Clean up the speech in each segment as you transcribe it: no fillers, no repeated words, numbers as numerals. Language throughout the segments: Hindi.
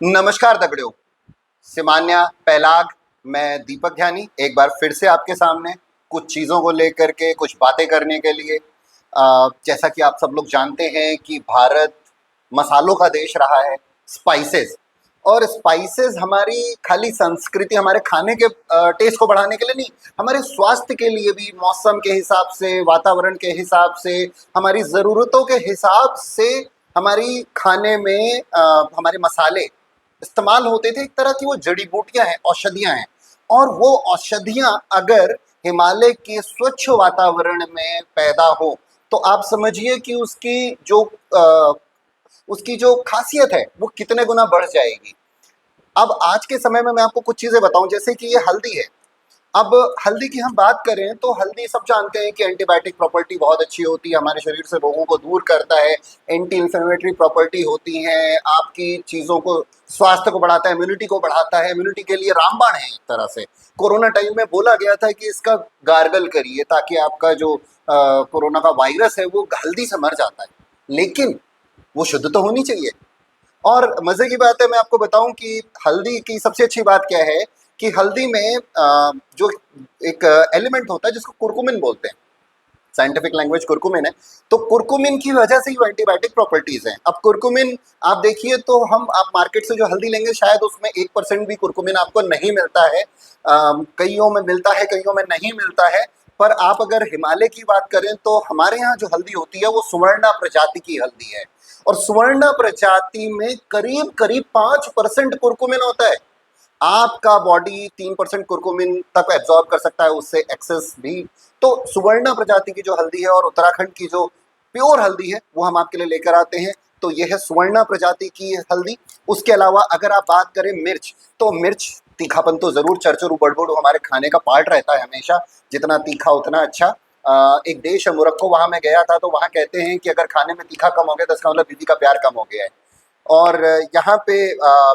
नमस्कार दगड़ियों। सिमान्या पैलाग, मैं दीपक ध्यानी एक बार फिर से आपके सामने कुछ चीज़ों को लेकर के कुछ बातें करने के लिए। जैसा कि आप सब लोग जानते हैं कि भारत मसालों का देश रहा है, स्पाइसेस। और स्पाइसेस हमारी खाली संस्कृति, हमारे खाने के टेस्ट को बढ़ाने के लिए नहीं, हमारे स्वास्थ्य के लिए भी, मौसम के हिसाब से, वातावरण के हिसाब से, हमारी ज़रूरतों के हिसाब से हमारी खाने में हमारे मसाले इस्तेमाल होते थे। एक तरह की वो जड़ी बूटियां हैं, औषधियां हैं। और वो औषधियां अगर हिमालय के स्वच्छ वातावरण में पैदा हो तो आप समझिए कि उसकी जो खासियत है वो कितने गुना बढ़ जाएगी। अब आज के समय में मैं आपको कुछ चीज़ें बताऊं, जैसे कि ये हल्दी है। अब हल्दी की हम बात करें तो हल्दी सब जानते हैं कि एंटीबायोटिक प्रॉपर्टी बहुत अच्छी होती है, हमारे शरीर से रोगों को दूर करता है। एंटी इन्फ्लेमेटरी प्रॉपर्टी होती हैं, आपकी चीज़ों को, स्वास्थ्य को बढ़ाता है, इम्यूनिटी को बढ़ाता है। इम्यूनिटी के लिए रामबाण है एक तरह से। कोरोना टाइम में बोला गया था कि इसका गार्गल करिए ताकि आपका जो कोरोना का वायरस है वो हल्दी से मर जाता है। लेकिन वो शुद्ध तो होनी चाहिए। और मज़े की बात है, मैं आपको बताऊं कि हल्दी की सबसे अच्छी बात क्या है कि हल्दी में जो एक एलिमेंट होता है जिसको कुरकुमिन बोलते हैं, साइंटिफिक लैंग्वेज कुरकुमिन है। तो कुरकुमिन की वजह से ही वो एंटीबायोटिक प्रॉपर्टीज हैं। अब कुरकुमिन आप देखिए तो आप मार्केट से जो हल्दी लेंगे शायद उसमें 1% भी कुरकुमिन आपको नहीं मिलता है। कईयों में मिलता है, कईयों में नहीं मिलता है। पर आप अगर हिमालय की बात करें तो हमारे यहाँ जो हल्दी होती है वो सुवर्णा प्रजाति की हल्दी है। और सुवर्णा प्रजाति में करीब करीब 5% कुरकुमिन होता है। आपका बॉडी 3% कुरकुमिन तक एब्जॉर्ब कर सकता है, उससे एक्सेस भी। तो सुवर्णा प्रजाति की जो हल्दी है और उत्तराखंड की जो प्योर हल्दी है वो हम आपके लिए लेकर आते हैं। तो यह है सुवर्णा प्रजाति की हल्दी। उसके अलावा अगर आप बात करें मिर्च, तो मिर्च तीखापन तो जरूर, चरचरू बड़बड़ू हमारे खाने का पार्ट रहता है हमेशा। जितना तीखा उतना अच्छा। एक देश है मोरक्को, वहां मैं गया था तो वहां कहते हैं कि अगर खाने में तीखा कम हो गया तो इसका मतलब बीवी का प्यार कम हो गया है। और यहाँ पे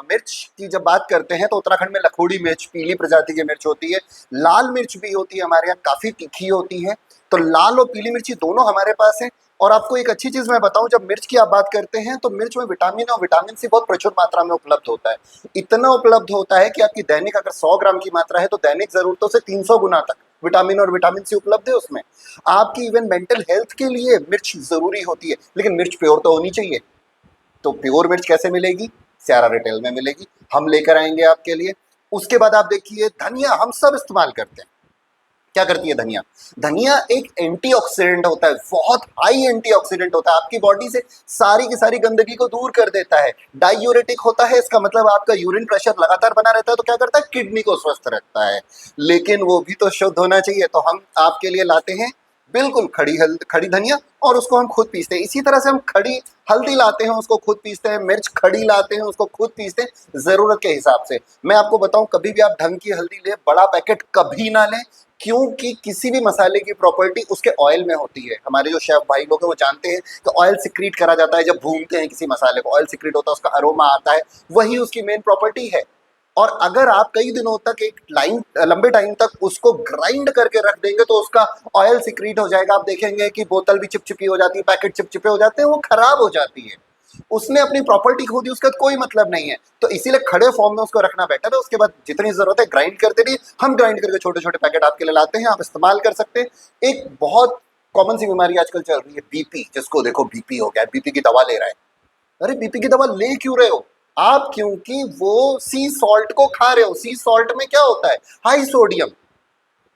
मिर्च की जब बात करते हैं तो उत्तराखंड में लखोड़ी मिर्च, पीली प्रजाति की मिर्च होती है। लाल मिर्च भी होती है हमारे यहाँ, काफ़ी तीखी होती है। तो लाल और पीली मिर्ची दोनों हमारे पास है। और आपको एक अच्छी चीज़ मैं बताऊं, जब मिर्च की आप बात करते हैं तो मिर्च में विटामिन और विटामिन सी बहुत प्रचुर मात्रा में उपलब्ध होता है। इतना उपलब्ध होता है कि आपकी दैनिक अगर 100 ग्राम की मात्रा है तो दैनिक ज़रूरतों से 300 गुना तक विटामिन और विटामिन सी उपलब्ध है उसमें। आपकी इवन मेंटल हेल्थ के लिए मिर्च ज़रूरी होती है। लेकिन मिर्च प्योर तो होनी चाहिए। तो प्योर मिर्च कैसे मिलेगी? स्यारा रिटेल में मिलेगी, हम लेकर आएंगे आपके लिए। उसके बाद आप देखिए धनिया हम सब इस्तेमाल करते हैं। क्या करती है धनिया? धनिया एक एंटीऑक्सीडेंट होता है, बहुत हाई एंटीऑक्सीडेंट होता है, आपकी बॉडी से सारी की सारी गंदगी को दूर कर देता है। डायूरेटिक होता है, इसका मतलब आपका यूरिन प्रेशर लगातार बना रहता है तो क्या करता है? किडनी को स्वस्थ रखता है। लेकिन वो भी तो शुद्ध होना चाहिए, तो हम आपके लिए लाते हैं बिल्कुल खड़ी धनिया, और उसको हम खुद पीसते हैं। इसी तरह से हम खड़ी हल्दी लाते हैं, उसको खुद पीसते हैं। मिर्च खड़ी लाते हैं, उसको खुद पीसते हैं ज़रूरत के हिसाब से। मैं आपको बताऊं, कभी भी आप ढंग की हल्दी लें, बड़ा पैकेट कभी ना लें, क्योंकि किसी भी मसाले की प्रॉपर्टी उसके ऑयल में होती है। हमारे जो शेफ भाई लोग हैं वो जानते हैं कि ऑयल सिक्रीट करा जाता है, जब भूनते हैं किसी मसाले को ऑयल सिक्रीट होता है, उसका अरोमा आता है, वही उसकी मेन प्रॉपर्टी है। और अगर आप कई दिनों तक लंबे टाइम तक उसको ग्राइंड करके रख देंगे तो उसका ऑयल सिक्रीट हो जाएगा। आप देखेंगे कि बोतल भी चिपचिपी हो जाती है, पैकेट चिपचिपे हो जाते हैं, वो खराब हो जाती है। उसने अपनी प्रॉपर्टी खो दी, उसका कोई मतलब नहीं है। तो इसीलिए खड़े फॉर्म में उसको रखना बेटर है। उसके बाद जितनी जरूरत है ग्राइंड करते रहिए। हम ग्राइंड करके छोटे छोटे पैकेट आपके लिए लाते हैं, आप इस्तेमाल कर सकते हैं। एक बहुत कॉमन सी बीमारी आजकल चल रही है, बीपी। जिसको देखो बीपी हो गया, बीपी की दवा ले रहा है। अरे बीपी की दवा ले क्यों रहे हो आप? क्योंकि वो सी सॉल्ट को खा रहे हो। सी सॉल्ट में क्या होता है? High sodium.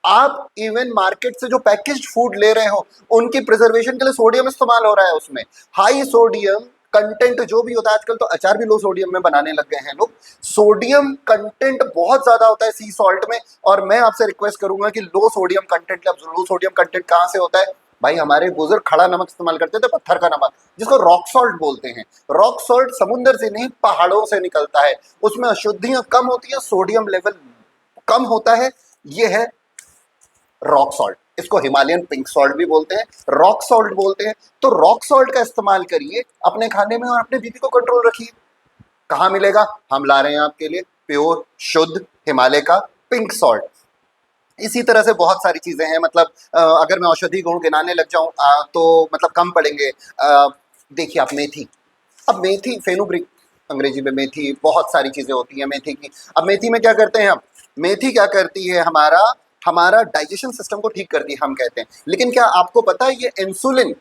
आप इवन मार्केट से जो पैकेज्ड फूड ले रहे हो उनकी प्रिजर्वेशन के लिए सोडियम इस्तेमाल हो रहा है उसमें। हाई सोडियम कंटेंट जो भी होता है, आजकल तो अचार भी लो सोडियम में बनाने लग गए हैं लोग। सोडियम कंटेंट बहुत ज्यादा होता है सी सॉल्ट में। और मैं आपसे रिक्वेस्ट करूंगा कि लो सोडियम कंटेंट, लो सोडियम कंटेंट कहाँ से होता है भाई? हमारे बुजुर्ग खड़ा नमक इस्तेमाल करते थे, पत्थर का नमक, जिसको रॉक सॉल्ट बोलते हैं। रॉक सॉल्ट समुद्र से नहीं, पहाड़ों से निकलता है। उसमें अशुद्धियां कम होती है, सोडियम लेवल कम होता है। ये है रॉक सॉल्ट। इसको हिमालयन पिंक सॉल्ट भी बोलते हैं, रॉक सॉल्ट बोलते हैं। तो रॉक सॉल्ट का इस्तेमाल करिए अपने खाने में और अपने बीपी को कंट्रोल रखिए। कहाँ मिलेगा? हम ला रहे हैं आपके लिए प्योर शुद्ध हिमालय का पिंक सॉल्ट। इसी तरह से बहुत सारी चीजें हैं। मतलब अगर मैं औषधि गुण गिनाने लग जाऊं तो मतलब कम पड़ेंगे। देखिए आप मेथी, अब मेथी फेनुग्रीक, अंग्रेजी में मेथी, बहुत सारी चीज़ें होती हैं मेथी की। अब मेथी में क्या करते हैं हम, मेथी क्या करती है, हमारा हमारा डाइजेशन सिस्टम को ठीक करती है हम कहते हैं। लेकिन क्या आपको पता है ये इंसुलिन,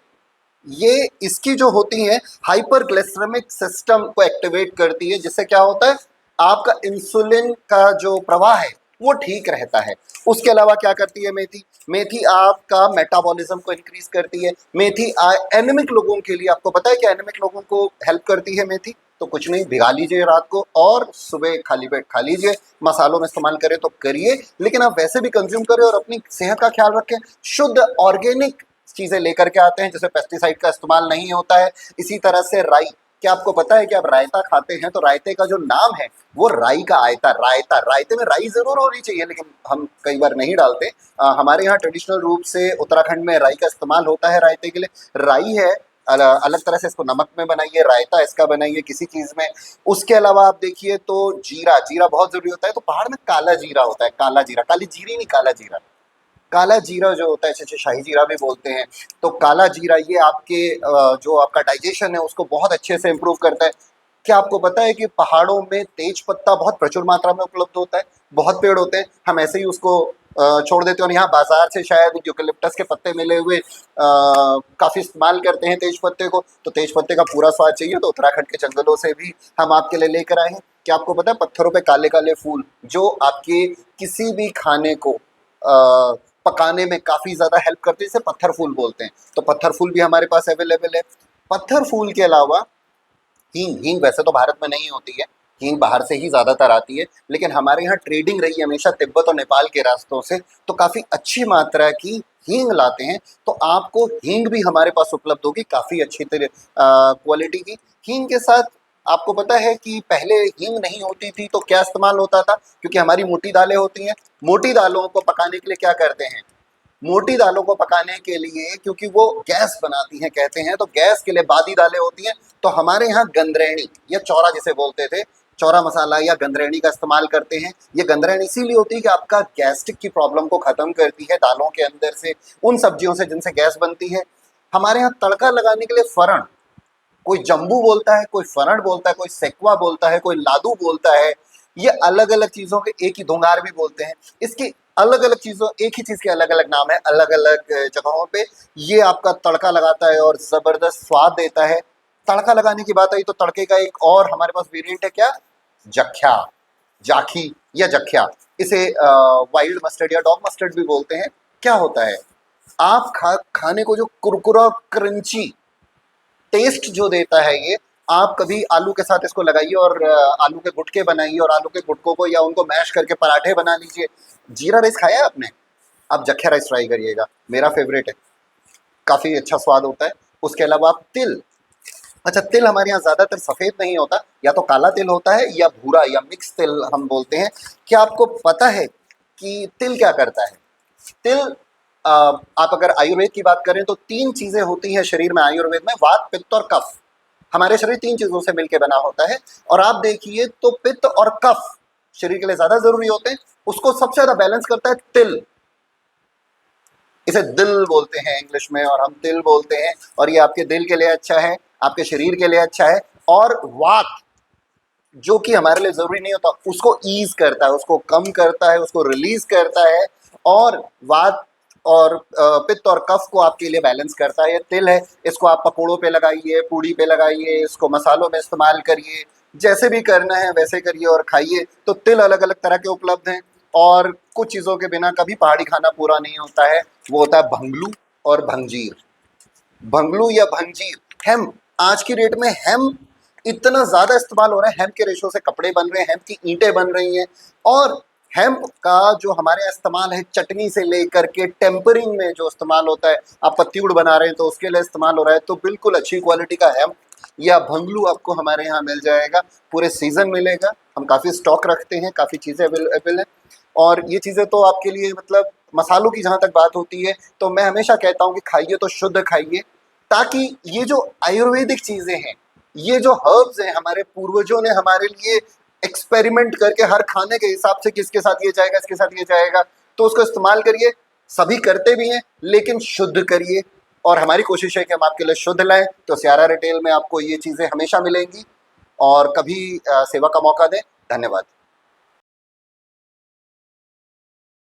ये इसकी जो होती है हाइपरग्लाइसेमिक सिस्टम को एक्टिवेट करती है, जिससे क्या होता है आपका इंसुलिन का जो प्रवाह है वो ठीक रहता है। उसके अलावा क्या करती है मेथी, मेथी आपका मेटाबॉलिज्म को इंक्रीज करती है। मेथी एनेमिक लोगों के लिए, आपको पता है कि एनेमिक लोगों को हेल्प करती है मेथी। तो कुछ नहीं, भिगा लीजिए रात को और सुबह खाली पेट खा लीजिए। मसालों में इस्तेमाल करें तो करिए, लेकिन आप वैसे भी कंज्यूम करें और अपनी सेहत का ख्याल रखें। शुद्ध ऑर्गेनिक चीज़ें लेकर के आते हैं जिसमें पेस्टिसाइड का इस्तेमाल नहीं होता है। इसी तरह से राई, क्या आपको पता है कि आप रायता खाते हैं तो रायते का जो नाम है वो राई का आयता, रायता, रायते में राई जरूर होनी चाहिए लेकिन हम कई बार नहीं डालते। हमारे यहाँ ट्रेडिशनल रूप से उत्तराखंड में राई का इस्तेमाल होता है रायते के लिए। राई है, अलग तरह से इसको नमक में बनाइए, रायता इसका बनाइए किसी चीज़ में। उसके अलावा आप देखिए तो जीरा, जीरा बहुत ज़रूरी होता है। तो पहाड़ में काला जीरा होता है, काला जीरा, काली जीरी नहीं, काला जीरा। काला जीरा जो होता है, जैसे शाही जीरा भी बोलते हैं, तो काला जीरा ये आपके जो आपका डाइजेशन है उसको बहुत अच्छे से इम्प्रूव करता है। क्या आपको पता है कि पहाड़ों में तेज पत्ता बहुत प्रचुर मात्रा में उपलब्ध होता है, बहुत पेड़ होते हैं, हम ऐसे ही उसको छोड़ देते हैं। और यहाँ बाजार से शायद यूकेलिप्टस के पत्ते मिले हुए काफ़ी इस्तेमाल करते हैं तेज पत्ते को। तो तेज पत्ते का पूरा स्वाद चाहिए तो उत्तराखंड के जंगलों से भी हम आपके लिए लेकर आए हैं। क्या आपको पता है पत्थरों पे काले काले फूल जो आपके किसी भी खाने को पकाने में काफ़ी ज़्यादा हेल्प करते हैं, इसे पत्थर फूल बोलते हैं। तो पत्थर फूल भी हमारे पास अवेलेबल है। पत्थर फूल के अलावा हींग, हींग वैसे तो भारत में नहीं होती है, हींग बाहर से ही ज़्यादातर आती है, लेकिन हमारे यहाँ ट्रेडिंग रही है हमेशा तिब्बत और नेपाल के रास्तों से, तो काफ़ी अच्छी मात्रा की हींग लाते हैं। तो आपको हींग भी हमारे पास उपलब्ध होगी काफ़ी अच्छी तरह क्वालिटी की। हींग के साथ आपको पता है कि पहले हींग नहीं होती थी तो क्या इस्तेमाल होता था, क्योंकि हमारी मोटी दालें होती हैं, मोटी दालों को पकाने के लिए क्या करते हैं, मोटी दालों को पकाने के लिए क्योंकि वो गैस बनाती हैं कहते हैं, तो गैस के लिए बादी दालें होती हैं। तो हमारे यहाँ गंदरेणी या चौरा जिसे बोलते थे, चौरा मसाला या गंदरेणी का इस्तेमाल करते हैं। ये गंदरेणी इसीलिए होती है कि आपका गैस्ट्रिक की प्रॉब्लम को ख़त्म करती है दालों के अंदर से, उन सब्जियों से जिनसे गैस बनती है। हमारे यहाँ तड़का लगाने के लिए फरण, कोई जम्बू बोलता है, कोई फरण बोलता है, कोई सेकवा बोलता है, कोई लादू बोलता है। ये अलग अलग चीज़ों के एक ही, धोंगार भी बोलते हैं। इसकी अलग अलग चीज़ों, एक ही चीज़ के अलग अलग नाम है अलग अलग जगहों पे। ये आपका तड़का लगाता है और ज़बरदस्त स्वाद देता है। तड़का लगाने की बात आई तो तड़के का एक और हमारे पास वेरिएंट है, क्या, जख्या, जाखी या जख्या। इसे वाइल्ड मस्टर्ड या डॉग मस्टर्ड भी बोलते हैं। क्या होता है, आप खाने को जो कुरकुरा क्रंची टेस्ट जो देता है ये, आप कभी आलू के साथ इसको लगाइए और आलू के गुटके बनाइए और आलू के गुटकों को या उनको मैश करके पराठे बना लीजिए। जीरा राइस खाया है आपने, आप जख्या राइस ट्राई करिएगा, मेरा फेवरेट है, काफ़ी अच्छा स्वाद होता है। उसके अलावा आप तिल, अच्छा तिल हमारे यहाँ ज़्यादातर सफ़ेद नहीं होता, या तो काला तिल होता है या भूरा या मिक्स तिल हम बोलते हैं। क्या आपको पता है कि तिल क्या करता है, तिल आप अगर आयुर्वेद की बात करें तो 3 चीज़ें होती हैं शरीर में आयुर्वेद में, वात, पित्त और कफ। हमारे शरीर 3 चीज़ों से मिलकर बना होता है। और आप देखिए तो पित्त और कफ शरीर के लिए ज़्यादा ज़रूरी होते हैं, उसको सबसे ज़्यादा बैलेंस करता है तिल। इसे दिल बोलते हैं इंग्लिश में और हम तिल बोलते हैं, और ये आपके दिल के लिए अच्छा है, आपके शरीर के लिए अच्छा है। और वात जो कि हमारे लिए ज़रूरी नहीं होता उसको ईज करता है, उसको कम करता है, उसको रिलीज करता है। और वात और पित्त और कफ को आपके लिए बैलेंस करता है, ये तिल है। इसको आप पकौड़ों पे लगाइए, पूड़ी पे लगाइए, इसको मसालों में इस्तेमाल करिए, जैसे भी करना है वैसे करिए और खाइए। तो तिल अलग अलग तरह के उपलब्ध हैं। और कुछ चीज़ों के बिना कभी पहाड़ी खाना पूरा नहीं होता है, वो होता है भंगलू और भंजीर। भंगलू या भंजीर, हेम, आज की डेट में हेम इतना ज़्यादा इस्तेमाल हो रहा है, हेम्प के रेशों से कपड़े बन रहे हैं, हेम्प की ईंटें बन रही हैं। और हेम्प का जो हमारे यहाँ इस्तेमाल है चटनी से लेकर के टेम्परिंग में जो इस्तेमाल होता है, आप पत्ती गुड़ बना रहे हैं तो उसके लिए इस्तेमाल हो रहा है। तो बिल्कुल अच्छी क्वालिटी का हेम्प या भंगलू आपको हमारे यहाँ मिल जाएगा, पूरे सीज़न मिलेगा। हम काफ़ी स्टॉक रखते हैं, काफ़ी चीज़ें अवेलेबल हैं। और ये चीज़ें तो आपके लिए मतलब मसालों की जहाँ तक बात होती है तो मैं हमेशा कहता हूँ कि खाइए तो शुद्ध खाइए, ताकि ये जो आयुर्वेदिक चीज़ें हैं, ये जो हर्ब्स हैं, हमारे पूर्वजों ने हमारे लिए एक्सपेरिमेंट करके हर खाने के हिसाब से किसके साथ ये जाएगा, इसके साथ ये जाएगा, तो उसको इस्तेमाल करिए। सभी करते भी हैं लेकिन शुद्ध करिए, और हमारी कोशिश है कि हम आपके लिए शुद्ध लाएं। तो सियारा रिटेल में आपको ये चीज़ें हमेशा मिलेंगी। और कभी सेवा का मौका दें। धन्यवाद।